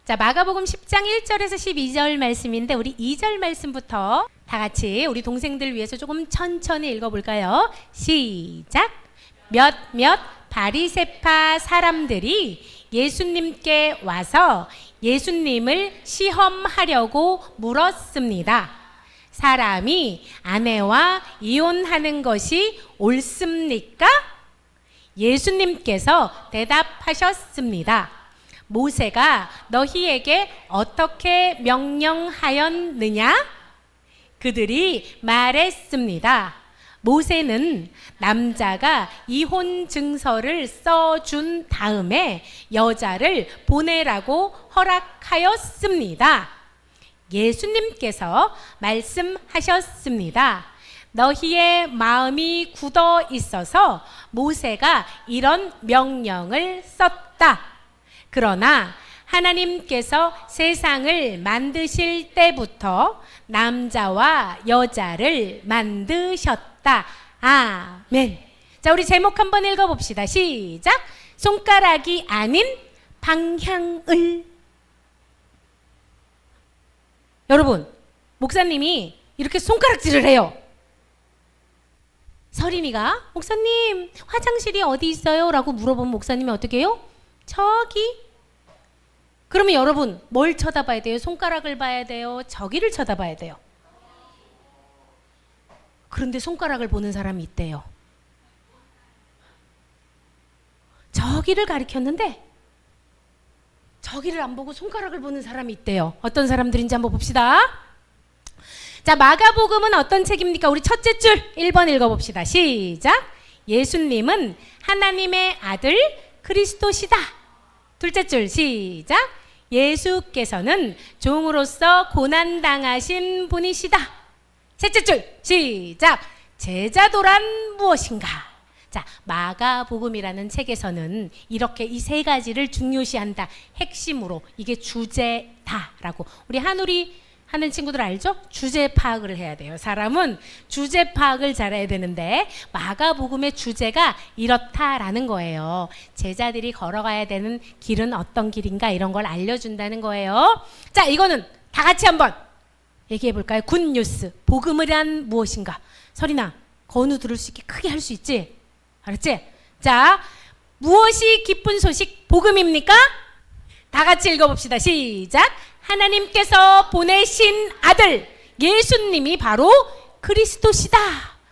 자, 마가복음 10장 1절에서 12절 말씀인데 우리 2절 말씀부터 다 같이 우리 동생들 위해서 조금 천천히 읽어볼까요? 시작! 몇몇 바리새파 사람들이 예수님께 와서 예수님을 시험하려고 물었습니다. 사람이 아내와 이혼하는 것이 옳습니까? 예수님께서 대답하셨습니다. 모세가 너희에게 어떻게 명령하였느냐? 그들이 말했습니다. 모세는 남자가 이혼 증서를 써준 다음에 여자를 보내라고 허락하였습니다. 예수님께서 말씀하셨습니다. 너희의 마음이 굳어 있어서 모세가 이런 명령을 썼다. 그러나 하나님께서 세상을 만드실 때부터 남자와 여자를 만드셨다. 아멘. 자, 우리 제목 한번 읽어봅시다. 시작. 손가락이 아닌 방향을. 여러분, 목사님이 이렇게 손가락질을 해요. 서림이가 목사님 화장실이 어디 있어요? 라고 물어보면 목사님이 어떻게 해요? 저기. 그러면 여러분 뭘 쳐다봐야 돼요? 손가락을 봐야 돼요? 저기를 쳐다봐야 돼요? 그런데 손가락을 보는 사람이 있대요. 저기를 가리켰는데 저기를 안 보고 손가락을 보는 사람이 있대요. 어떤 사람들인지 한번 봅시다. 자, 마가복음은 어떤 책입니까? 우리 첫째 줄 1번 읽어봅시다. 시작. 예수님은 하나님의 아들 그리스도시다. 둘째 줄 시작. 예수께서는 종으로서 고난당하신 분이시다. 셋째 줄 시작. 제자도란 무엇인가? 자, 마가복음이라는 책에서는 이렇게 이 세 가지를 중요시한다. 핵심으로 이게 주제다라고. 우리 한우리 하는 친구들 알죠? 주제 파악을 해야 돼요. 사람은 주제 파악을 잘해야 되는데 마가복음의 주제가 이렇다라는 거예요. 제자들이 걸어가야 되는 길은 어떤 길인가 이런 걸 알려준다는 거예요. 자, 이거는 다 같이 한번 얘기해 볼까요? 굿뉴스. 복음이란 무엇인가? 설이나 건우 들을 수 있게 크게 할 수 있지? 알았지? 자, 무엇이 기쁜 소식 복음입니까? 다 같이 읽어봅시다. 시작. 하나님께서 보내신 아들 예수님이 바로 그리스도시다.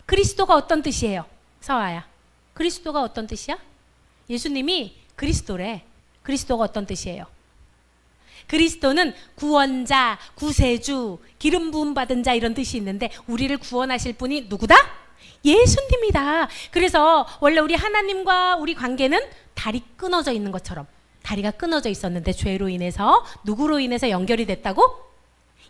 그리스도가 어떤 뜻이에요? 서아야, 그리스도가 어떤 뜻이야? 예수님이 그리스도래. 그리스도가 어떤 뜻이에요? 그리스도는 구원자, 구세주, 기름 부음 받은 자 이런 뜻이 있는데 우리를 구원하실 분이 누구다? 예수님이다. 그래서 원래 우리 하나님과 우리 관계는 다리 끊어져 있는 것처럼 다리가 끊어져 있었는데 죄로 인해서 누구로 인해서 연결이 됐다고?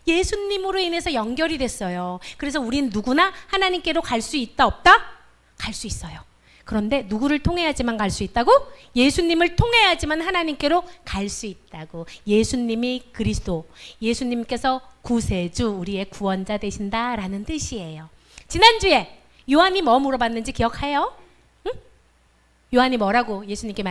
예수님으로 인해서 연결이 됐어요. 그래서 우린 누구나 하나님께로 갈 수 있다 없다? 갈 수 있어요. 그런데 누구를 통해야지만 갈 수 있다고? 예수님을 통해야지만 하나님께로 갈 수 있다고. 예수님이 그리스도, 예수님께서 구세주, 우리의 구원자 되신다라는 뜻이에요. 지난주에 요한이 뭐 물어봤는지 기억해요? 응? 요한이 뭐라고 예수님께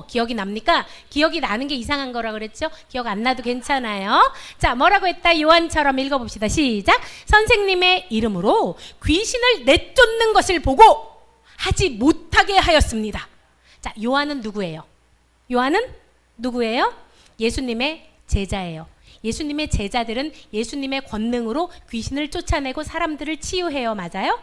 기억이 납니까? 기억이 나는 게 이상한 거라 그랬죠? 기억 안 나도 괜찮아요. 자, 뭐라고 했다? 요한처럼 읽어봅시다. 시작. 선생님의 이름으로 귀신을 내쫓는 것을 보고 하지 못하게 하였습니다. 자, 요한은 누구예요? 요한은 누구예요? 예수님의 제자예요. 예수님의 제자들은 예수님의 권능으로 귀신을 쫓아내고 사람들을 치유해요. 맞아요?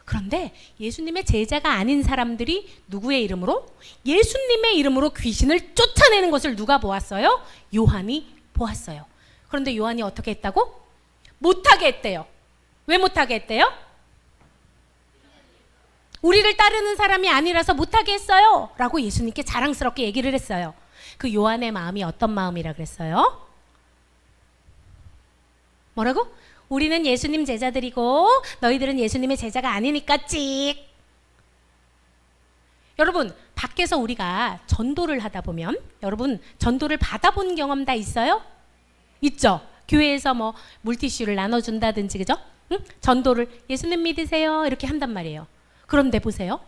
그런데 예수님의 제자가 아닌 사람들이 누구의 이름으로? 예수님의 이름으로 귀신을 쫓아내는 것을 누가 보았어요? 요한이 보았어요. 그런데 요한이 어떻게 했다고? 못하게 했대요. 왜 못하게 했대요? 우리를 따르는 사람이 아니라서 못하게 했어요 라고 예수님께 자랑스럽게 얘기를 했어요. 그 요한의 마음이 어떤 마음이라 그랬어요? 뭐라고? 우리는 예수님 제자들이고 너희들은 예수님의 제자가 아니니까 찍. 여러분, 밖에서 우리가 전도를 하다 보면 여러분 전도를 받아본 경험 다 있어요? 있죠? 교회에서 뭐 물티슈를 나눠준다든지 그죠? 응? 전도를 예수님 믿으세요 이렇게 한단 말이에요. 그런데 보세요.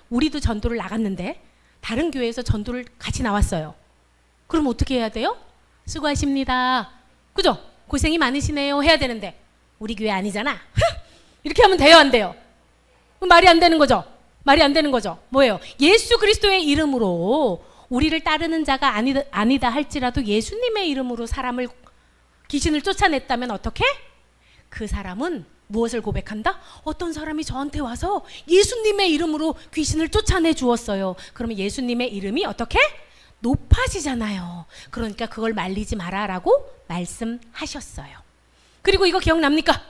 우리도 전도를 나갔는데 다른 교회에서 전도를 같이 나왔어요. 그럼 어떻게 해야 돼요? 수고하십니다. 그죠? 고생이 많으시네요 해야 되는데 우리 교회 아니잖아. 이렇게 하면 돼요, 안 돼요? 말이 안 되는 거죠. 말이 안 되는 거죠. 뭐예요? 예수 그리스도의 이름으로 우리를 따르는 자가 아니다 할지라도 예수님의 이름으로 사람을 귀신을 쫓아냈다면 어떻게? 그 사람은 무엇을 고백한다? 어떤 사람이 저한테 와서 예수님의 이름으로 귀신을 쫓아내 주었어요. 그러면 예수님의 이름이 어떻게? 높아지잖아요. 그러니까 그걸 말리지 마라라고 말씀하셨어요. 그리고 이거 기억납니까?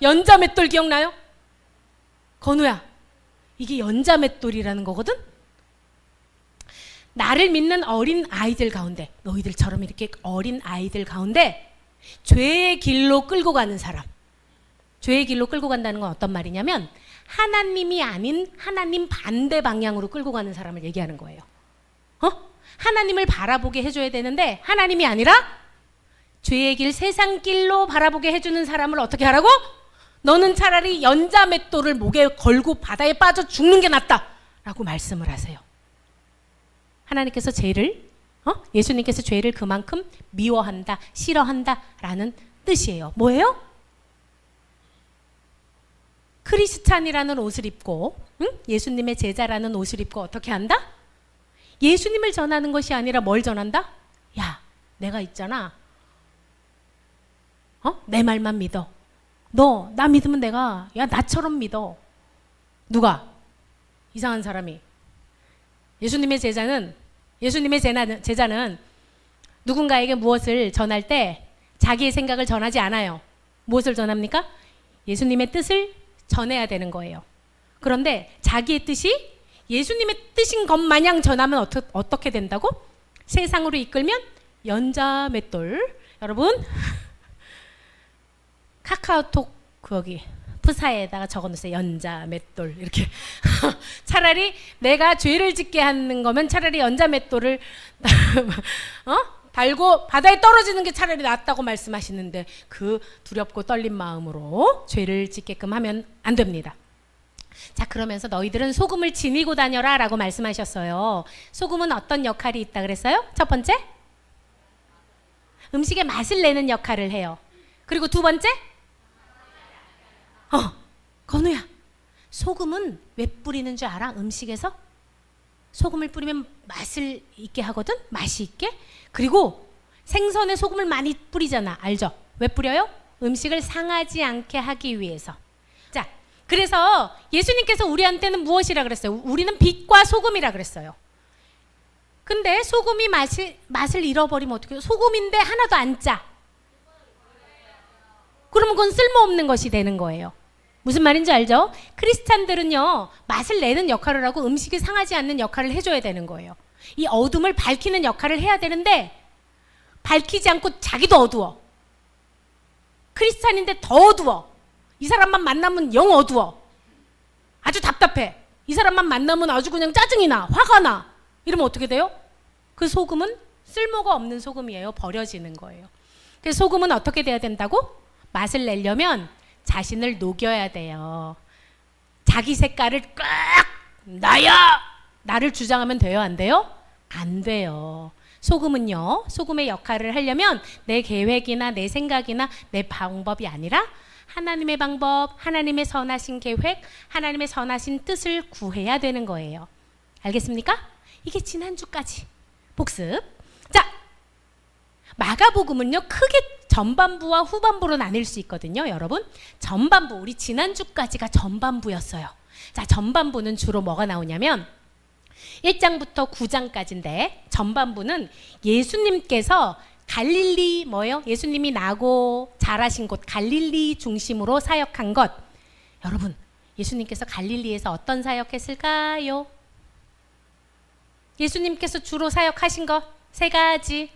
연자맷돌 기억나요? 건우야, 이게 연자맷돌이라는 거거든? 나를 믿는 어린 아이들 가운데, 너희들처럼 이렇게 어린 아이들 가운데 죄의 길로 끌고 가는 사람, 죄의 길로 끌고 간다는 건 어떤 말이냐면 하나님이 아닌 하나님 반대 방향으로 끌고 가는 사람을 얘기하는 거예요. 하나님을 바라보게 해줘야 되는데 하나님이 아니라 죄의 길, 세상 길로 바라보게 해주는 사람을 어떻게 하라고? 너는 차라리 연자맷돌을 목에 걸고 바다에 빠져 죽는 게 낫다 라고 말씀을 하세요. 하나님께서 죄를, 예수님께서 죄를 그만큼 미워한다, 싫어한다 라는 뜻이에요. 뭐예요? 크리스찬이라는 옷을 입고, 예수님의 제자라는 옷을 입고 어떻게 한다? 예수님을 전하는 것이 아니라 뭘 전한다? 야, 내가 있잖아. 내 말만 믿어. 너 나 믿으면 내가 야 나처럼 믿어. 누가? 이상한 사람이. 예수님의 제자는 누군가에게 무엇을 전할 때 자기의 생각을 전하지 않아요. 무엇을 전합니까? 예수님의 뜻을 전해야 되는 거예요. 그런데 자기의 뜻이 예수님의 뜻인 것 마냥 전하면 어떻게 된다고? 세상으로 이끌면 연자맷돌. 여러분 카카오톡 거기 프사에다가 적어놓으세요. 연자맷돌 이렇게. 차라리 내가 죄를 짓게 하는 거면 차라리 연자맷돌을 달고 바다에 떨어지는 게 차라리 낫다고 말씀하시는데 그 두렵고 떨린 마음으로 죄를 짓게끔 하면 안 됩니다. 자, 그러면서 너희들은 소금을 지니고 다녀라 라고 말씀하셨어요. 소금은 어떤 역할이 있다 그랬어요? 첫 번째, 음식의 맛을 내는 역할을 해요. 그리고 두 번째, 건우야, 소금은 왜 뿌리는 줄 알아? 음식에서? 소금을 뿌리면 맛을 있게 하거든? 맛이 있게? 그리고 생선에 소금을 많이 뿌리잖아. 알죠? 왜 뿌려요? 음식을 상하지 않게 하기 위해서. 자, 그래서 예수님께서 우리한테는 무엇이라 그랬어요? 우리는 빛과 소금이라 그랬어요. 근데 소금이 맛을 잃어버리면 어떻게 해요? 소금인데 하나도 안 짜. 그러면 그건 쓸모없는 것이 되는 거예요. 무슨 말인지 알죠? 크리스찬들은요, 맛을 내는 역할을 하고 음식이 상하지 않는 역할을 해줘야 되는 거예요. 이 어둠을 밝히는 역할을 해야 되는데 밝히지 않고 자기도 어두워. 크리스찬인데 더 어두워. 이 사람만 만나면 영 어두워. 아주 답답해. 이 사람만 만나면 아주 그냥 짜증이 나, 화가 나. 이러면 어떻게 돼요? 그 소금은 쓸모가 없는 소금이에요. 버려지는 거예요. 그래서 소금은 어떻게 돼야 된다고? 맛을 내려면 자신을 녹여야 돼요. 자기 색깔을 꽉 나야! 나를 주장하면 돼요? 안 돼요? 안 돼요. 소금은요, 소금의 역할을 하려면 내 계획이나 내 생각이나 내 방법이 아니라 하나님의 방법, 하나님의 선하신 계획, 하나님의 선하신 뜻을 구해야 되는 거예요. 알겠습니까? 이게 지난주까지 복습. 자, 마가복음은요, 크게 전반부와 후반부로 나뉠 수 있거든요, 여러분. 전반부, 우리 지난주까지가 전반부였어요. 자, 전반부는 주로 뭐가 나오냐면 1장부터 9장까지인데 전반부는 예수님께서 갈릴리 뭐예요? 예수님이 나고 자라신 곳 갈릴리 중심으로 사역한 것. 여러분, 예수님께서 갈릴리에서 어떤 사역했을까요? 예수님께서 주로 사역하신 것 세 가지.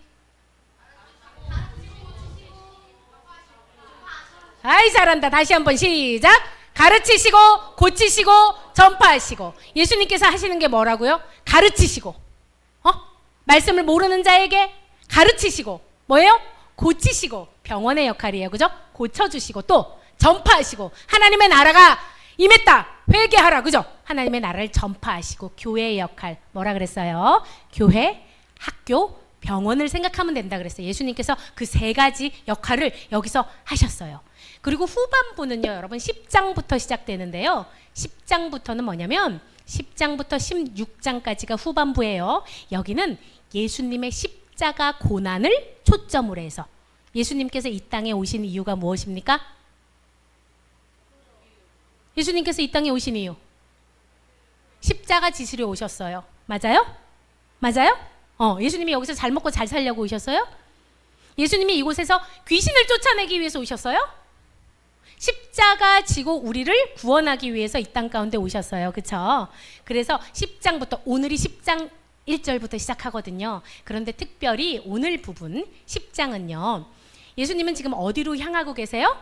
아이, 잘한다. 다시 한번 시작. 가르치시고 고치시고 전파하시고. 예수님께서 하시는 게 뭐라고요? 가르치시고, 말씀을 모르는 자에게 가르치시고, 뭐예요? 고치시고. 병원의 역할이에요, 그죠? 고쳐주시고, 또 전파하시고. 하나님의 나라가 임했다, 회개하라, 그죠? 하나님의 나라를 전파하시고. 교회의 역할 뭐라 그랬어요? 교회 학교, 병원을 생각하면 된다 그랬어요. 예수님께서 그 세 가지 역할을 여기서 하셨어요. 그리고 후반부는요, 여러분 10장부터 시작되는데요. 10장부터는 뭐냐면 10장부터 16장까지가 후반부예요. 여기는 예수님의 십자가 고난을 초점으로 해서 예수님께서 이 땅에 오신 이유가 무엇입니까? 예수님께서 이 땅에 오신 이유, 십자가 지시려 오셨어요. 맞아요? 맞아요? 예수님이 여기서 잘 먹고 잘 살려고 오셨어요? 예수님이 이곳에서 귀신을 쫓아내기 위해서 오셨어요? 십자가 지고 우리를 구원하기 위해서 이 땅 가운데 오셨어요. 그쵸? 그래서 10장부터, 오늘이 10장 1절부터 시작하거든요. 그런데 특별히 오늘 부분 10장은요. 예수님은 지금 어디로 향하고 계세요?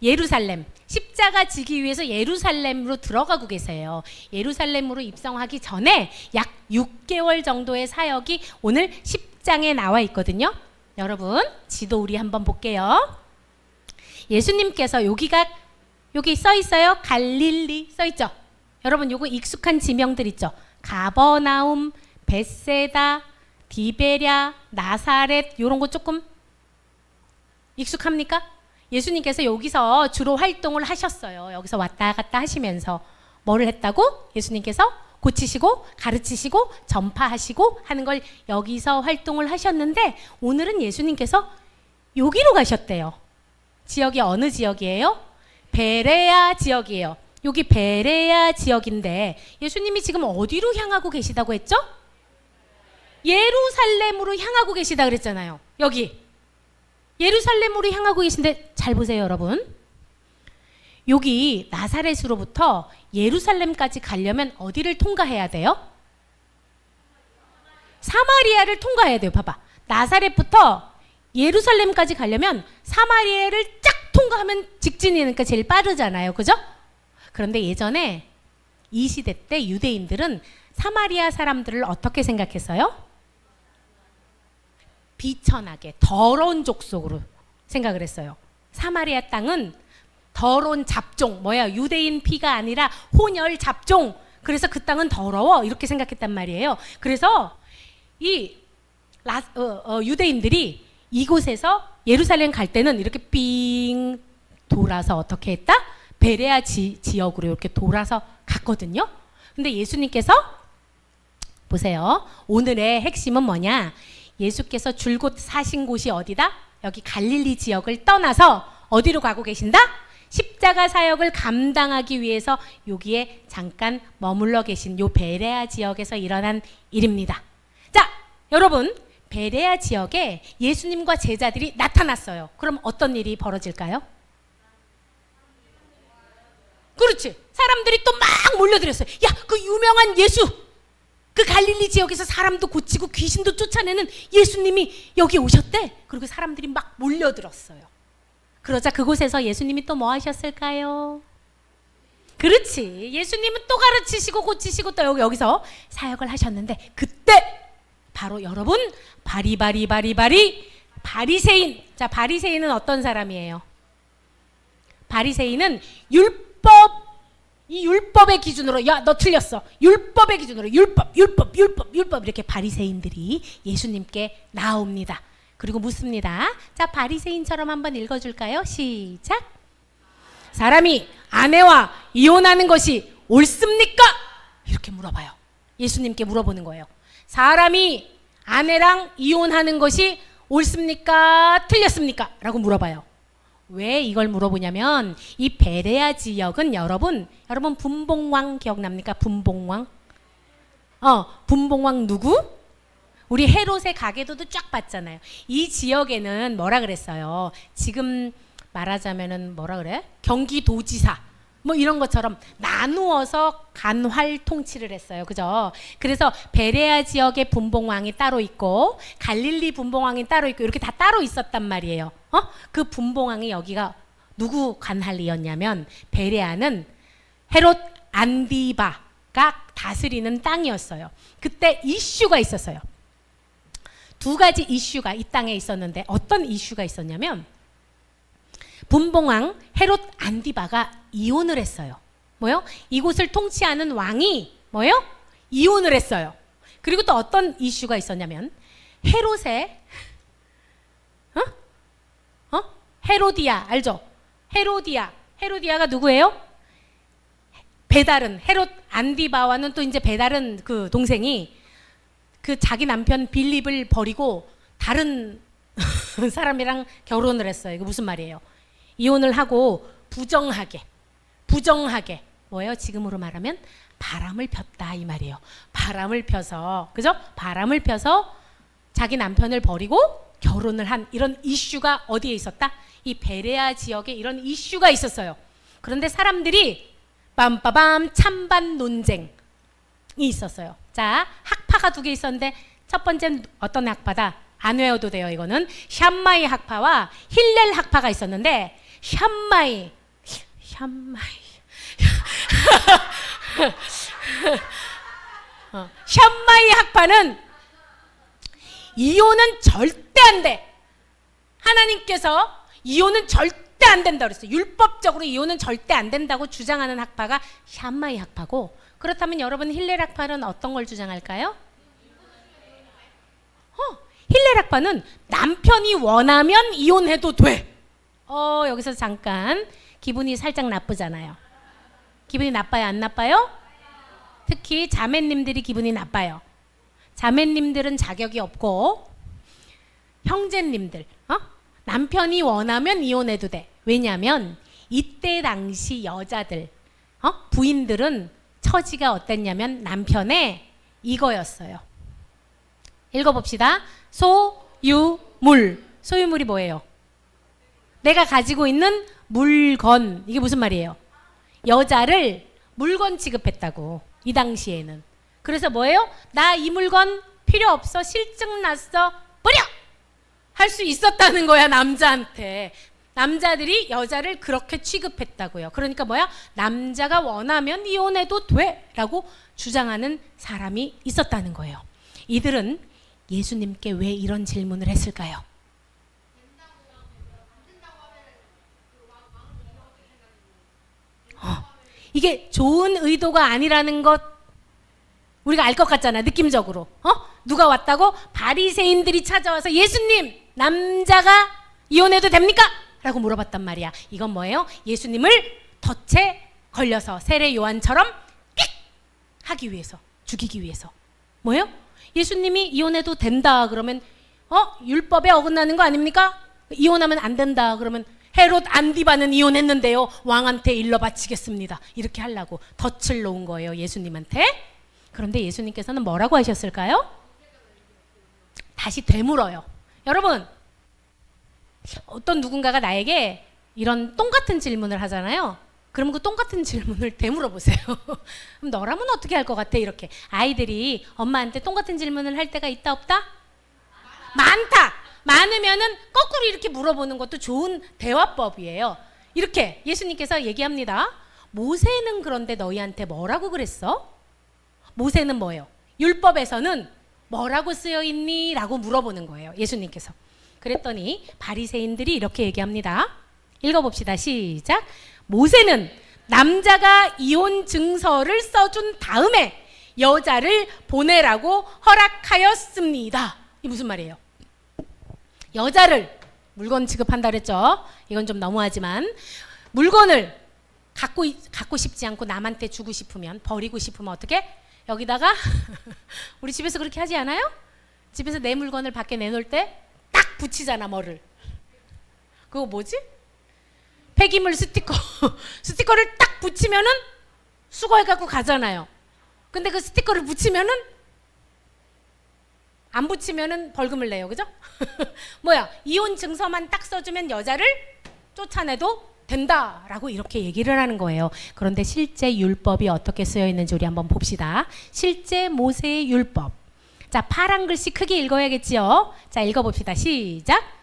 예루살렘. 십자가 지기 위해서 예루살렘으로 들어가고 계세요. 예루살렘으로 입성하기 전에 약 6개월 정도의 사역이 오늘 10장에 나와 있거든요. 여러분, 지도 우리 한번 볼게요. 예수님께서 여기 써 있어요. 갈릴리 써 있죠. 여러분 요거 익숙한 지명들 있죠. 가버나움, 벳세다, 디베랴, 나사렛 요런 거 조금 익숙합니까? 예수님께서 여기서 주로 활동을 하셨어요. 여기서 왔다 갔다 하시면서 뭐를 했다고? 예수님께서 고치시고 가르치시고 전파하시고 하는 걸 여기서 활동을 하셨는데 오늘은 예수님께서 여기로 가셨대요. 지역이 어느 지역이에요? 베레아 지역이에요. 여기 베레아 지역인데 예수님이 지금 어디로 향하고 계시다고 했죠? 예루살렘으로 향하고 계시다 그랬잖아요. 여기 예루살렘으로 향하고 계신데 잘 보세요, 여러분. 여기 나사렛으로부터 예루살렘까지 가려면 어디를 통과해야 돼요? 사마리아를 통과해야 돼요. 봐봐. 나사렛부터 예루살렘까지 가려면 사마리아를 쫙 통과하면 직진이니까 제일 빠르잖아요. 그죠? 그런데 예전에 이 시대 때 유대인들은 사마리아 사람들을 어떻게 생각했어요? 비천하게 더러운 족속으로 생각을 했어요. 사마리아 땅은 더러운 잡종, 유대인 피가 아니라 혼혈 잡종. 그래서 그 땅은 더러워 이렇게 생각했단 말이에요. 그래서 이 유대인들이 이곳에서 예루살렘 갈 때는 이렇게 삥 돌아서 어떻게 했다? 베레아 지역으로 이렇게 돌아서 갔거든요. 근데 예수님께서 보세요. 오늘의 핵심은 뭐냐? 예수께서 줄곧 사신 곳이 어디다? 여기 갈릴리 지역을 떠나서 어디로 가고 계신다? 십자가 사역을 감당하기 위해서 여기에 잠깐 머물러 계신 요 베레아 지역에서 일어난 일입니다. 자, 여러분, 베레아 지역에 예수님과 제자들이 나타났어요. 그럼 어떤 일이 벌어질까요? 그렇지. 사람들이 또 막 몰려들었어요. 야, 그 유명한 예수! 그 갈릴리 지역에서 사람도 고치고 귀신도 쫓아내는 예수님이 여기 오셨대. 그리고 사람들이 막 몰려들었어요. 그러자 그곳에서 예수님이 또 뭐 하셨을까요? 그렇지. 예수님은 또 가르치시고 고치시고 또 여기서 사역을 하셨는데 그때 바로 여러분 바리새인. 자, 바리새인은 어떤 사람이에요? 바리새인은 이 율법의 기준으로 야, 너 틀렸어. 율법의 기준으로 율법 이렇게 바리새인들이 예수님께 나옵니다. 그리고 묻습니다. 자, 바리새인처럼 한번 읽어줄까요? 시작. 사람이 아내와 이혼하는 것이 옳습니까? 이렇게 물어봐요. 예수님께 물어보는 거예요. 사람이 아내랑 이혼하는 것이 옳습니까? 틀렸습니까? 라고 물어봐요. 왜 이걸 물어보냐면 이 베레아 지역은 여러분 분봉왕 기억납니까? 분봉왕? 분봉왕 누구? 우리 헤롯의 가계도도 쫙 봤잖아요. 이 지역에는 뭐라 그랬어요? 지금 말하자면은 뭐라 그래? 경기도지사 뭐 이런 것처럼 나누어서 간활 통치를 했어요. 그죠? 그래서 베레아 지역의 분봉왕이 따로 있고 갈릴리 분봉왕이 따로 있고 이렇게 다 따로 있었단 말이에요. 그 분봉왕이 여기가 누구 간할이었냐면 베레아는 헤롯 안디바가 다스리는 땅이었어요. 그때 이슈가 있었어요. 두 가지 이슈가 이 땅에 있었는데 어떤 이슈가 있었냐면 분봉왕 헤롯 안디바가 이혼을 했어요. 뭐요? 이곳을 통치하는 왕이 뭐요? 이혼을 했어요. 그리고 또 어떤 이슈가 있었냐면 헤롯의 헤로디아 알죠? 헤로디아가 누구예요? 베다른 헤롯 안디바와는 또 이제 베다른 그 동생이 그 자기 남편 빌립을 버리고 다른 사람이랑 결혼을 했어요. 이거 무슨 말이에요? 이혼을 하고 부정하게 뭐예요? 지금으로 말하면 바람을 폈다 이 말이에요. 바람을 펴서 그죠? 바람을 펴서 자기 남편을 버리고 결혼을 한 이런 이슈가 어디에 있었다? 이 베레아 지역에 이런 이슈가 있었어요. 그런데 사람들이 빰빠밤 찬반 논쟁이 있었어요. 자, 학파가 두 개 있었는데 첫 번째는 어떤 학파다? 안 외워도 돼요. 이거는 샴마이 학파와 힐렐 학파가 있었는데 샴마이 샴마이 학파는 이혼은 절대 안 돼. 하나님께서 이혼은 절대 안 된다 그랬어요. 율법적으로 이혼은 절대 안 된다고 주장하는 학파가 샴마이 학파고, 그렇다면 여러분 힐렐 학파는 어떤 걸 주장할까요? 힐렐 학파는 남편이 원하면 이혼해도 돼. 여기서 잠깐 기분이 살짝 나쁘잖아요. 기분이 나빠요, 안 나빠요? 특히 자매님들이 기분이 나빠요. 자매님들은 자격이 없고 형제님들 남편이 원하면 이혼해도 돼. 왜냐하면 이때 당시 여자들 부인들은 처지가 어땠냐면 남편의 이거였어요. 읽어봅시다. 소유물. 소유물이 뭐예요? 내가 가지고 있는 물건. 이게 무슨 말이에요? 여자를 물건 취급했다고 이 당시에는. 그래서 뭐예요? 나 이 물건 필요 없어, 실증 났어, 버려! 할 수 있었다는 거야. 남자한테. 남자들이 여자를 그렇게 취급했다고요. 그러니까 뭐야? 남자가 원하면 이혼해도 돼 라고 주장하는 사람이 있었다는 거예요. 이들은 예수님께 왜 이런 질문을 했을까요? 이게 좋은 의도가 아니라는 것 우리가 알 것 같잖아, 느낌적으로. 누가 왔다고? 바리새인들이 찾아와서 예수님, 남자가 이혼해도 됩니까? 라고 물어봤단 말이야. 이건 뭐예요? 예수님을 덫에 걸려서 세례 요한처럼 삑! 하기 위해서, 죽이기 위해서. 뭐예요? 예수님이 이혼해도 된다 그러면 율법에 어긋나는 거 아닙니까? 이혼하면 안 된다 그러면 헤롯 안디바는 이혼했는데요, 왕한테 일러 바치겠습니다. 이렇게 하려고 덫을 놓은 거예요, 예수님한테. 그런데 예수님께서는 뭐라고 하셨을까요? 다시 되물어요. 여러분, 어떤 누군가가 나에게 이런 똥 같은 질문을 하잖아요. 그러면 그 똥 같은 질문을 되물어 보세요. 그럼 너라면 어떻게 할 것 같아? 이렇게 아이들이 엄마한테 똥 같은 질문을 할 때가 있다 없다? 많다. 많으면은 거꾸로 이렇게 물어보는 것도 좋은 대화법이에요. 이렇게 예수님께서 얘기합니다. 모세는 그런데 너희한테 뭐라고 그랬어? 모세는 뭐예요? 율법에서는 뭐라고 쓰여 있니? 라고 물어보는 거예요, 예수님께서. 그랬더니 바리새인들이 이렇게 얘기합니다. 읽어봅시다. 시작. 모세는 남자가 이혼 증서를 써준 다음에 여자를 보내라고 허락하였습니다. 이게 무슨 말이에요? 여자를 물건 취급한다 그랬죠. 이건 좀 너무하지만 물건을 갖고 싶지 않고 남한테 주고 싶으면, 버리고 싶으면 어떻게? 여기다가 우리 집에서 그렇게 하지 않아요? 집에서 내 물건을 밖에 내놓을 때 딱 붙이잖아, 뭐를. 그거 뭐지? 폐기물 스티커. 스티커를 딱 붙이면은 수거해갖고 가잖아요. 근데 그 스티커를 붙이면은, 안 붙이면은 벌금을 내요. 그죠? 뭐야, 이혼 증서만 딱 써주면 여자를 쫓아내도 된다라고 이렇게 얘기를 하는 거예요. 그런데 실제 율법이 어떻게 쓰여 있는지 우리 한번 봅시다. 실제 모세의 율법. 자, 파란 글씨 크게 읽어야겠지요. 자, 읽어봅시다. 시작.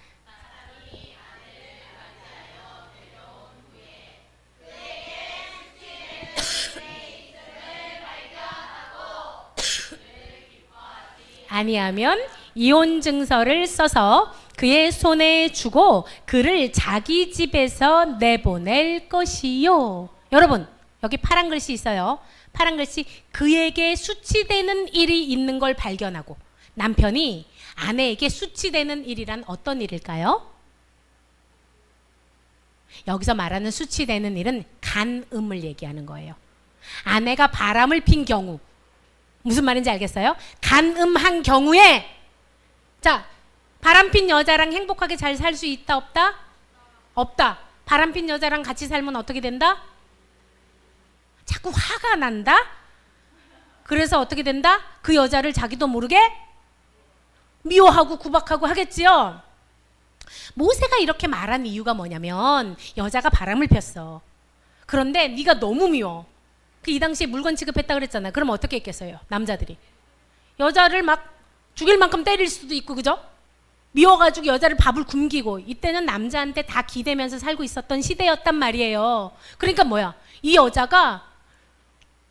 아니하면 이혼 증서를 써서 그의 손에 주고 그를 자기 집에서 내보낼 것이요. 여러분, 여기 파란 글씨 있어요. 파란 글씨, 그에게 수치되는 일이 있는 걸 발견하고 남편이 아내에게 수치되는 일이란 어떤 일일까요? 여기서 말하는 수치되는 일은 간음을 얘기하는 거예요. 아내가 바람을 핀 경우, 무슨 말인지 알겠어요? 간음한 경우에, 자, 바람핀 여자랑 행복하게 잘 살 수 있다 없다? 없다. 바람핀 여자랑 같이 살면 어떻게 된다? 자꾸 화가 난다? 그래서 어떻게 된다? 그 여자를 자기도 모르게 미워하고 구박하고 하겠지요. 모세가 이렇게 말한 이유가 뭐냐면 여자가 바람을 폈어. 그런데 네가 너무 미워. 이 당시에 물건 취급했다 그랬잖아. 그럼 어떻게 했겠어요? 남자들이 여자를 막 죽일 만큼 때릴 수도 있고, 그죠? 미워가지고 여자를 밥을 굶기고. 이때는 남자한테 다 기대면서 살고 있었던 시대였단 말이에요. 그러니까 뭐야, 이 여자가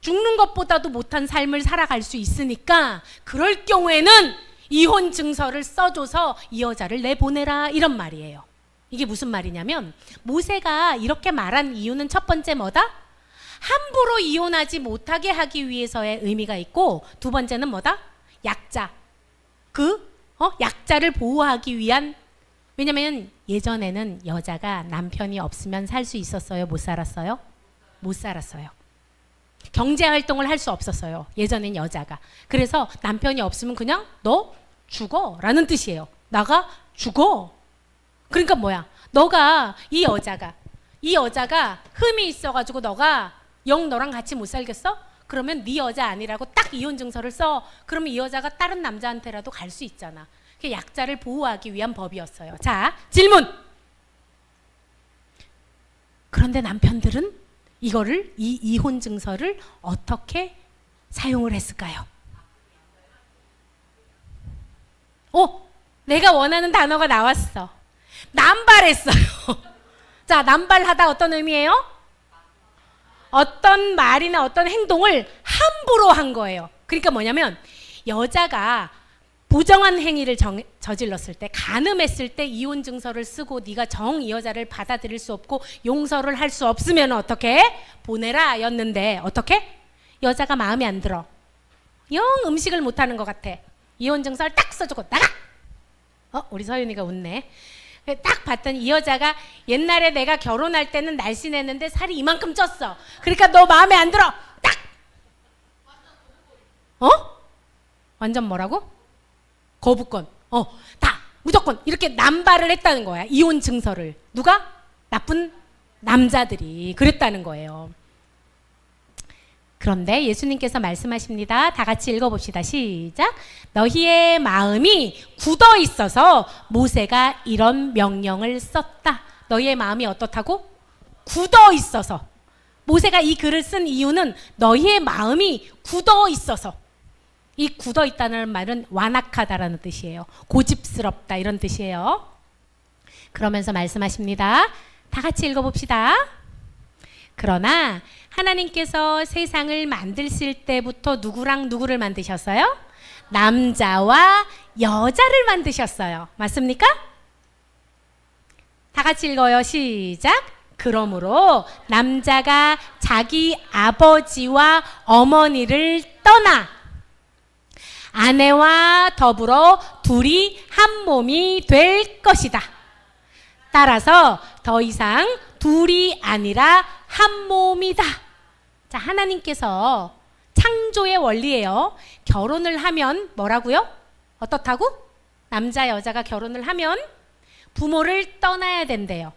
죽는 것보다도 못한 삶을 살아갈 수 있으니까 그럴 경우에는 이혼 증서를 써줘서 이 여자를 내보내라, 이런 말이에요. 이게 무슨 말이냐면 모세가 이렇게 말한 이유는 첫 번째 뭐다? 함부로 이혼하지 못하게 하기 위해서의 의미가 있고, 두 번째는 뭐다? 약자. 약자를 보호하기 위한. 왜냐면 예전에는 여자가 남편이 없으면 살 수 있었어요? 못 살았어요? 못 살았어요. 경제 활동을 할 수 없었어요. 예전엔 여자가. 그래서 남편이 없으면 그냥 너 죽어 라는 뜻이에요. 나가 죽어. 그러니까 뭐야, 너가 이 여자가 흠이 있어가지고 너가 영 너랑 같이 못 살겠어? 그러면 네 여자 아니라고 딱 이혼 증서를 써. 그러면 이 여자가 다른 남자한테라도 갈 수 있잖아. 그게 약자를 보호하기 위한 법이었어요. 자, 질문. 그런데 남편들은 이거를, 이 이혼 증서를 어떻게 사용을 했을까요? 내가 원하는 단어가 나왔어. 남발했어요. 자, 남발하다 어떤 의미예요? 어떤 말이나 어떤 행동을 함부로 한 거예요. 그러니까 뭐냐면 여자가 부정한 행위를 저질렀을 때, 간음했을 때 이혼 증서를 쓰고 네가 정 이 여자를 받아들일 수 없고 용서를 할 수 없으면 어떻게 해? 보내라 였는데, 어떻게? 여자가 마음에 안 들어. 영 음식을 못하는 것 같아. 이혼 증서를 딱 써주고 나가! 우리 서윤이가 웃네. 딱 봤더니 이 여자가 옛날에 내가 결혼할 때는 날씬했는데 살이 이만큼 쪘어. 그러니까 너 마음에 안 들어. 딱! 완전 뭐라고? 거부권. 다 무조건 이렇게 남발을 했다는 거야. 이혼 증서를. 누가? 나쁜 남자들이 그랬다는 거예요. 그런데 예수님께서 말씀하십니다. 다 같이 읽어봅시다. 시작. 너희의 마음이 굳어 있어서 모세가 이런 명령을 썼다. 너희의 마음이 어떻다고? 굳어 있어서. 모세가 이 글을 쓴 이유는 너희의 마음이 굳어 있어서. 이 굳어 있다는 말은 완악하다라는 뜻이에요. 고집스럽다 이런 뜻이에요. 그러면서 말씀하십니다. 다 같이 읽어봅시다. 그러나 하나님께서 세상을 만드실 때부터 누구랑 누구를 만드셨어요? 남자와 여자를 만드셨어요. 맞습니까? 다 같이 읽어요. 시작. 그러므로 남자가 자기 아버지와 어머니를 떠나 아내와 더불어 둘이 한 몸이 될 것이다. 따라서 더 이상 둘이 아니라 한 몸이다. 자, 하나님께서 창조의 원리예요. 결혼을 하면 뭐라고요? 어떻다고? 남자 여자가 결혼을 하면 부모를 떠나야 된대요.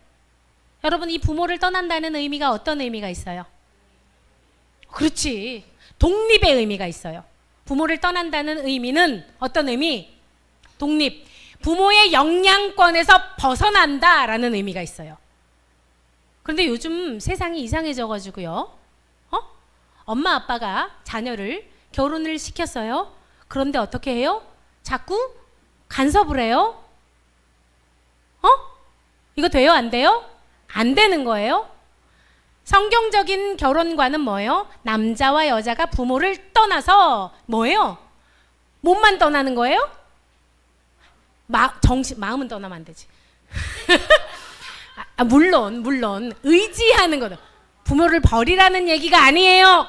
여러분, 이 부모를 떠난다는 의미가 어떤 의미가 있어요? 그렇지, 독립의 의미가 있어요. 부모를 떠난다는 의미는 어떤 의미? 독립. 부모의 영향권에서 벗어난다라는 의미가 있어요. 그런데 요즘 세상이 이상해져 가지고요. 엄마 아빠가 자녀를 결혼을 시켰어요. 그런데 어떻게 해요? 자꾸 간섭을 해요. 이거 돼요? 안 돼요? 안 되는 거예요. 성경적인 결혼관은 뭐예요? 남자와 여자가 부모를 떠나서 뭐예요? 몸만 떠나는 거예요? 마음은 떠나면 안 되지. 물론 의지하는 거다. 부모를 버리라는 얘기가 아니에요.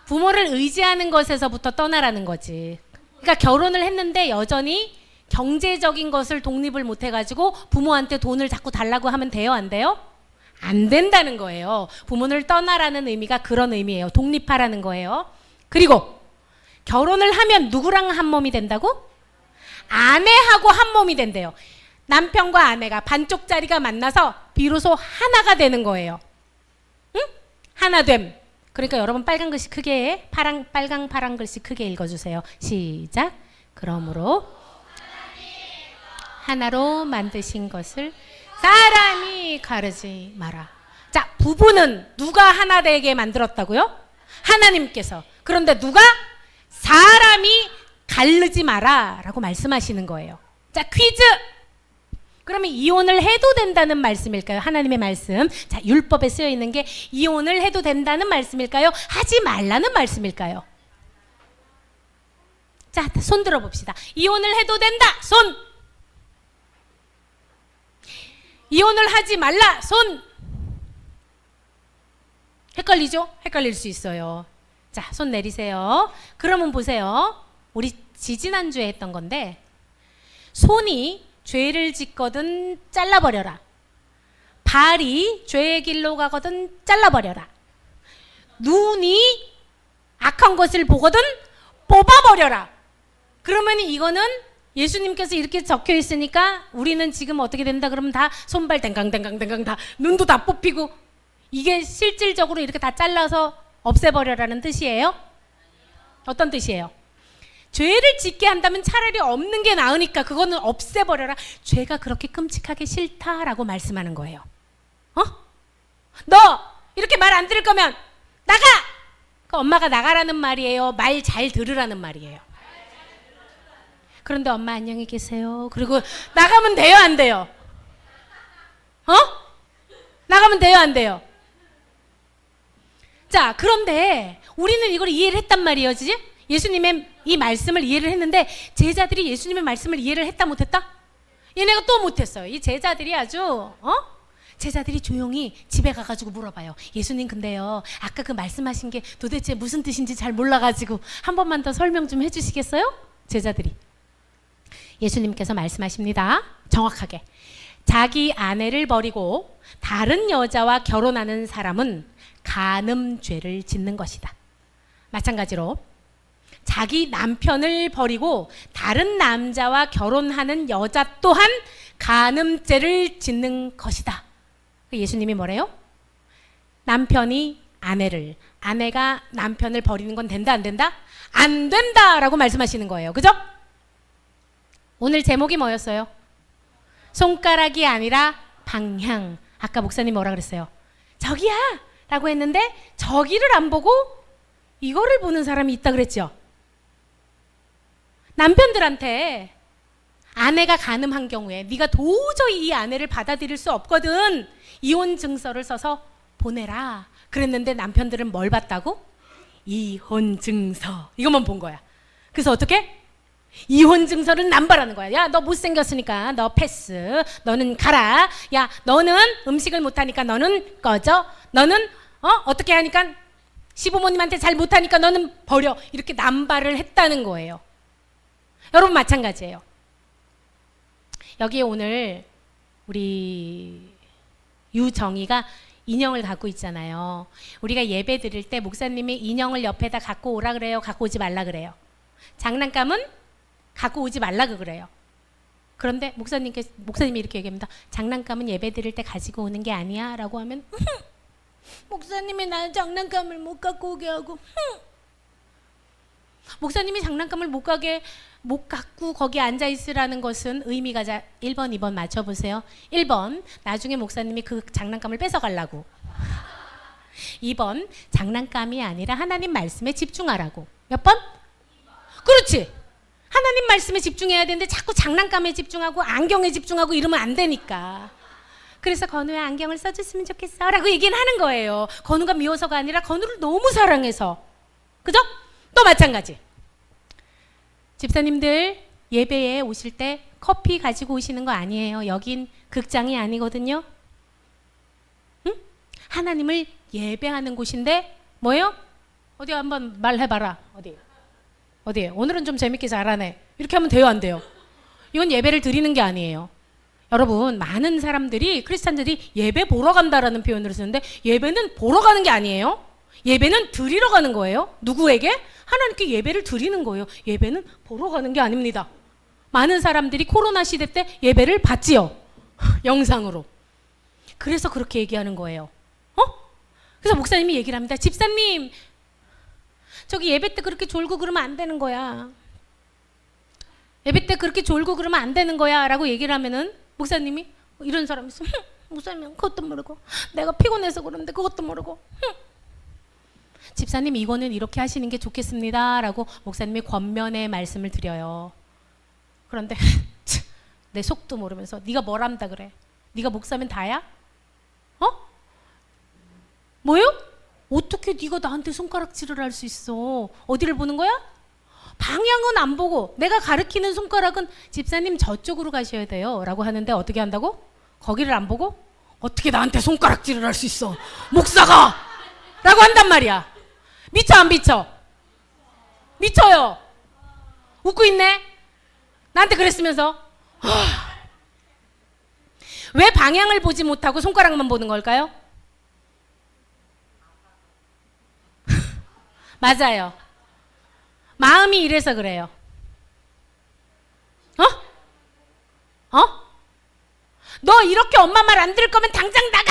부모를 의지하는 것에서부터 떠나라는 거지. 그러니까 결혼을 했는데 여전히 경제적인 것을 독립을 못 해가지고 부모한테 돈을 자꾸 달라고 하면 돼요? 안 돼요? 안 된다는 거예요. 부모를 떠나라는 의미가 그런 의미예요. 독립하라는 거예요. 그리고 결혼을 하면 누구랑 한 몸이 된다고? 아내하고 한 몸이 된대요. 남편과 아내가 반쪽짜리가 만나서 비로소 하나가 되는 거예요. 응? 하나됨. 그러니까 여러분 빨간 글씨 크게 빨강 파란 글씨 크게 읽어주세요. 시작. 그러므로 하나로 만드신 것을 사람이 가르지 마라. 자, 부부는 누가 하나 되게 만들었다고요? 하나님께서. 그런데 누가? 사람이 가르지 마라 라고 말씀하시는 거예요. 자, 퀴즈. 그러면 이혼을 해도 된다는 말씀일까요? 하나님의 말씀. 자, 율법에 쓰여 있는 게 이혼을 해도 된다는 말씀일까요? 하지 말라는 말씀일까요? 자, 손 들어봅시다. 이혼을 해도 된다. 손. 이혼을 하지 말라. 손. 헷갈리죠? 헷갈릴 수 있어요. 자, 손 내리세요. 그러면 보세요. 우리 지지난주에 했던 건데 손이 죄를 짓거든 잘라버려라. 발이 죄의 길로 가거든 잘라버려라. 눈이 악한 것을 보거든 뽑아버려라. 그러면 이거는 예수님께서 이렇게 적혀 있으니까 우리는 지금 어떻게 된다 그러면 다 손발 댕강댕강댕강 다 눈도 다 뽑히고 이게 실질적으로 이렇게 다 잘라서 없애버려라는 뜻이에요? 어떤 뜻이에요? 죄를 짓게 한다면 차라리 없는 게 나으니까 그거는 없애버려라. 죄가 그렇게 끔찍하게 싫다라고 말씀하는 거예요. 너 이렇게 말 안 들을 거면 나가! 그 엄마가 나가라는 말이에요? 말 잘 들으라는 말이에요? 그런데 엄마 안녕히 계세요. 그리고 나가면 돼요? 안 돼요? 나가면 돼요? 안 돼요? 자, 그런데 우리는 이걸 이해를 했단 말이에요. 그치? 예수님의 이 말씀을 이해를 했는데 제자들이 예수님의 말씀을 이해를 했다 못했다? 얘네가 또 못했어요. 이 제자들이 아주 제자들이 조용히 집에 가가지고 물어봐요. 예수님 근데요 아까 그 말씀하신 게 도대체 무슨 뜻인지 잘 몰라가지고 한 번만 더 설명 좀 해주시겠어요? 제자들이. 예수님께서 말씀하십니다. 정확하게. 자기 아내를 버리고 다른 여자와 결혼하는 사람은 간음죄를 짓는 것이다. 마찬가지로 자기 남편을 버리고 다른 남자와 결혼하는 여자 또한 간음죄를 짓는 것이다. 예수님이 뭐래요? 남편이 아내를, 아내가 남편을 버리는 건 된다 안 된다? 안 된다라고 말씀하시는 거예요. 그죠? 오늘 제목이 뭐였어요? 손가락이 아니라 방향. 아까 목사님 뭐라 그랬어요? 저기야! 라고 했는데 저기를 안 보고 이거를 보는 사람이 있다 그랬죠? 남편들한테 아내가 간음한 경우에 네가 도저히 이 아내를 받아들일 수 없거든. 이혼 증서를 써서 보내라. 그랬는데 남편들은 뭘 봤다고? 이혼 증서. 이것만 본 거야. 그래서 어떻게? 이혼 증서를 남발하는 거야. 야, 너 못생겼으니까 너 패스. 너는 가라. 야, 너는 음식을 못하니까 너는 꺼져. 너는 어떻게 하니까 시부모님한테 잘 못하니까 너는 버려. 이렇게 남발을 했다는 거예요. 여러분 마찬가지예요. 여기에 오늘 우리 유정이가 인형을 갖고 있잖아요. 우리가 예배 드릴 때 목사님이 인형을 옆에다 갖고 오라 그래요? 갖고 오지 말라 그래요? 장난감은 갖고 오지 말라고 그래요. 그런데 목사님이 이렇게 얘기합니다. 장난감은 예배 드릴 때 가지고 오는 게 아니야 라고 하면 목사님이 나는 장난감을 못 갖고 오게 하고 목사님이 장난감을 못 갖고 거기 앉아 있으라는 것은 의미가 1번, 2번 맞춰보세요. 1번, 나중에 목사님이 그 장난감을 뺏어가려고. 2번, 장난감이 아니라 하나님 말씀에 집중하라고. 몇 번? 그렇지. 하나님 말씀에 집중해야 되는데 자꾸 장난감에 집중하고 안경에 집중하고 이러면 안 되니까. 그래서 건우야 안경을 써줬으면 좋겠어 라고 얘기는 하는 거예요. 건우가 미워서가 아니라 건우를 너무 사랑해서. 그죠? 또 마찬가지. 집사님들 예배에 오실 때 커피 가지고 오시는 거 아니에요. 여긴 극장이 아니거든요. 응? 하나님을 예배하는 곳인데 뭐예요? 어디 한번 말해봐라. 어디 오늘은 좀 재밌게 잘하네. 이렇게 하면 돼요, 안 돼요? 이건 예배를 드리는 게 아니에요. 여러분, 많은 사람들이, 크리스찬들이 예배 보러 간다라는 표현을 쓰는데 예배는 보러 가는 게 아니에요. 예배는 드리러 가는 거예요. 누구에게? 하나님께 예배를 드리는 거예요. 예배는 보러 가는 게 아닙니다. 많은 사람들이 코로나 시대 때 예배를 봤지요. 영상으로. 그래서 그렇게 얘기하는 거예요. 그래서 목사님이 얘기를 합니다. 집사님, 저기 예배 때 그렇게 졸고 그러면 안 되는 거야. 예배 때 그렇게 졸고 그러면 안 되는 거야 라고 얘기를 하면은 목사님이, 이런 사람이 있어. 목사님, 그것도 모르고, 내가 피곤해서 그런데 그것도 모르고. 집사님, 이거는 이렇게 하시는 게 좋겠습니다 라고 목사님이 권면의 말씀을 드려요. 그런데 내 속도 모르면서 네가 뭘 안다 그래? 네가 목사면 다야? 뭐요? 어떻게 네가 나한테 손가락질을 할 수 있어? 어디를 보는 거야? 방향은 안 보고 내가 가리키는 손가락은 집사님 저쪽으로 가셔야 돼요 라고 하는데 어떻게 한다고? 거기를 안 보고? 어떻게 나한테 손가락질을 할 수 있어? 목사가! 라고 한단 말이야. 미쳐 안 미쳐? 미쳐요. 웃고 있네. 나한테 그랬으면서. 왜 방향을 보지 못하고 손가락만 보는 걸까요? 맞아요. 마음이 이래서 그래요. 너 이렇게 엄마 말 안 들을 거면 당장 나가!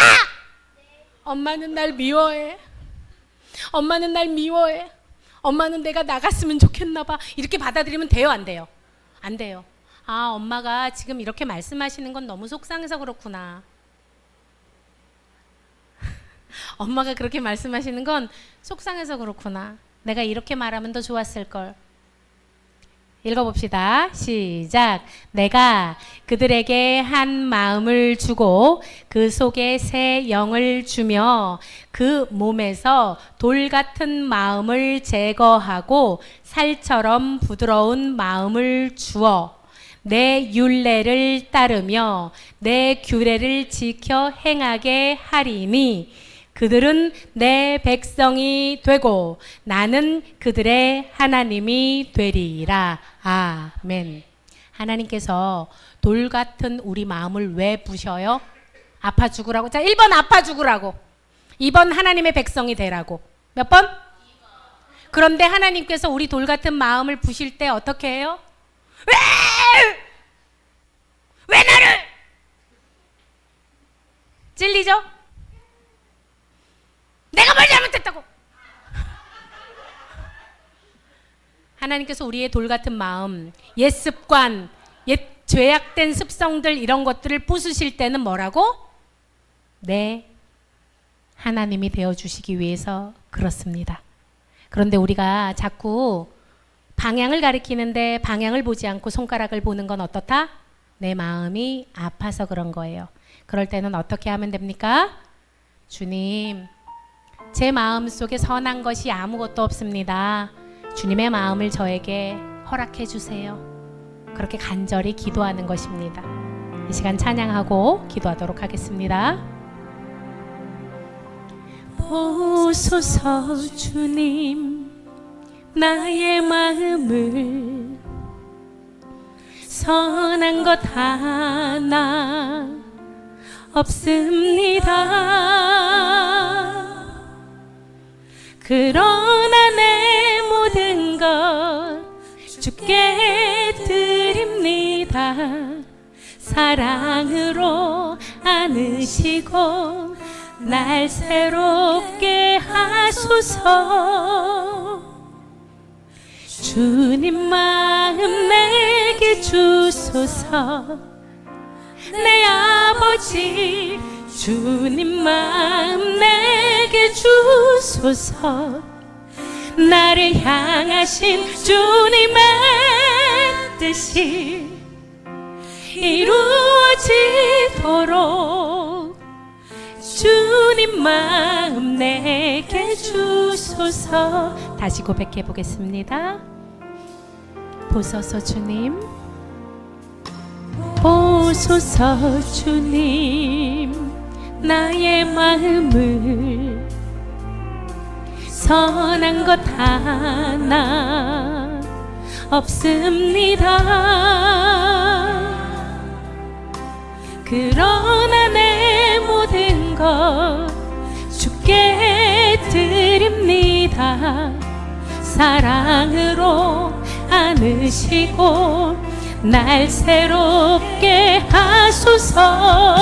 엄마는 날 미워해. 엄마는 날 미워해. 엄마는 내가 나갔으면 좋겠나 봐. 이렇게 받아들이면 돼요, 안 돼요? 안 돼요. 아, 엄마가 지금 이렇게 말씀하시는 건 너무 속상해서 그렇구나. 엄마가 그렇게 말씀하시는 건 속상해서 그렇구나. 내가 이렇게 말하면 더 좋았을 걸. 읽어봅시다. 시작. 내가 그들에게 한 마음을 주고 그 속에 새 영을 주며 그 몸에서 돌 같은 마음을 제거하고 살처럼 부드러운 마음을 주어 내 율례를 따르며 내 규례를 지켜 행하게 하리니 그들은 내 백성이 되고 나는 그들의 하나님이 되리라. 아멘. 하나님께서 돌 같은 우리 마음을 왜 부셔요? 아파 죽으라고. 자, 1번 아파 죽으라고. 2번 하나님의 백성이 되라고. 몇 번? 2번. 그런데 하나님께서 우리 돌 같은 마음을 부실 때 어떻게 해요? 왜 나를? 찔리죠? 내가 뭘 잘못했다고? 하나님께서 우리의 돌 같은 마음, 옛 습관, 옛 죄악된 습성들 이런 것들을 부수실 때는 뭐라고? 네, 하나님이 되어주시기 위해서 그렇습니다. 그런데 우리가 자꾸 방향을 가리키는데 방향을 보지 않고 손가락을 보는 건 어떻다? 내 마음이 아파서 그런 거예요. 그럴 때는 어떻게 하면 됩니까? 주님, 제 마음 속에 선한 것이 아무것도 없습니다. 주님의 마음을 저에게 허락해 주세요. 그렇게 간절히 기도하는 것입니다. 이 시간 찬양하고 기도하도록 하겠습니다. 보소서 주님, 나의 마음을 선한 것 하나 없습니다. 그러나 내 모든 것 주께 드립니다. 사랑으로 안으시고 날 새롭게 하소서. 주님 마음 내게 주소서. 내 아버지 주님 마음 내게 주소서. 나를 향하신 주님의 뜻이 이루어지도록 주님 마음 내게 주소서. 다시 고백해 보겠습니다. 보소서 주님, 보소서 주님, 나의 마음을 선한 것 하나 없습니다. 그러나 내 모든 것 주께 드립니다. 사랑으로 안으시고 날 새롭게 하소서.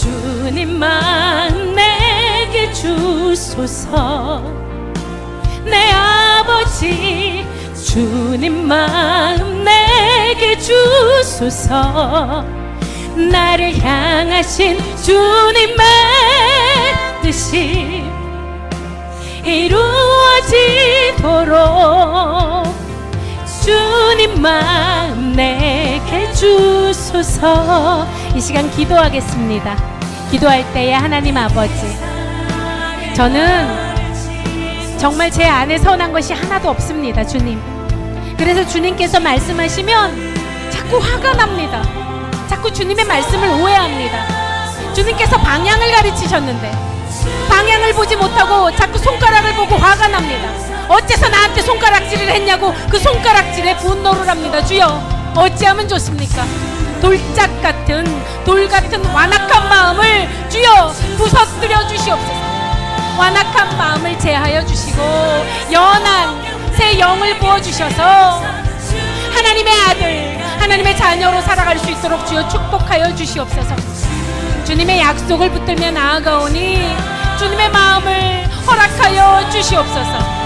주님만 내게 주소서. 내 아버지 주님만 내게 주소서. 나를 향하신 주님의 뜻이 이루어지도록 주님만 내게 주소서. 이 시간 기도하겠습니다. 기도할 때에 하나님 아버지, 저는 정말 제 안에 선한 것이 하나도 없습니다. 주님, 그래서 주님께서 말씀하시면 자꾸 화가 납니다. 자꾸 주님의 말씀을 오해합니다. 주님께서 방향을 가르치셨는데 방향을 보지 못하고 자꾸 손가락을 보고 화가 납니다. 어째서 나한테 손가락질을 했냐고 그 손가락질에 분노를 합니다. 주여, 어찌하면 좋습니까? 돌짝 같은, 돌 같은 완악한 마음을 주여 부서뜨려 주시옵소서. 완악한 마음을 제하여 주시고 연한 새 영을 부어주셔서 하나님의 아들, 하나님의 자녀로 살아갈 수 있도록 주여 축복하여 주시옵소서. 주님의 약속을 붙들며 나아가오니 주님의 마음을 허락하여 주시옵소서.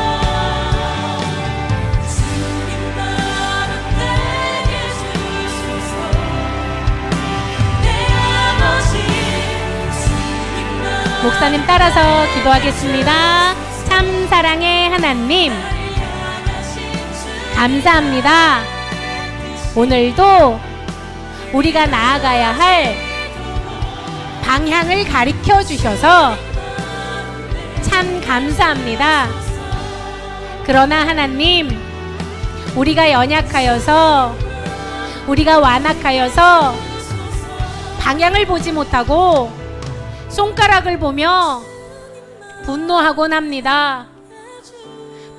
목사님 따라서 기도하겠습니다. 참 사랑의 하나님, 감사합니다. 오늘도 우리가 나아가야 할 방향을 가르쳐 주셔서 참 감사합니다. 그러나 하나님, 우리가 연약하여서, 우리가 완악하여서 방향을 보지 못하고 손가락을 보며 분노하곤 합니다.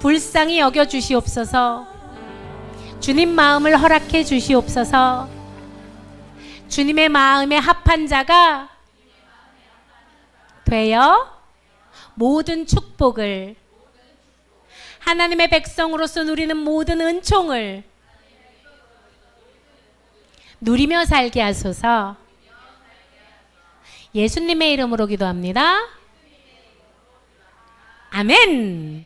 불쌍히 여겨 주시옵소서. 주님 마음을 허락해 주시옵소서. 주님의 마음에 합한 자가 되어 모든 축복을, 하나님의 백성으로서 누리는 모든 은총을 누리며 살게 하소서. 예수님의 이름으로 기도합니다. 아멘.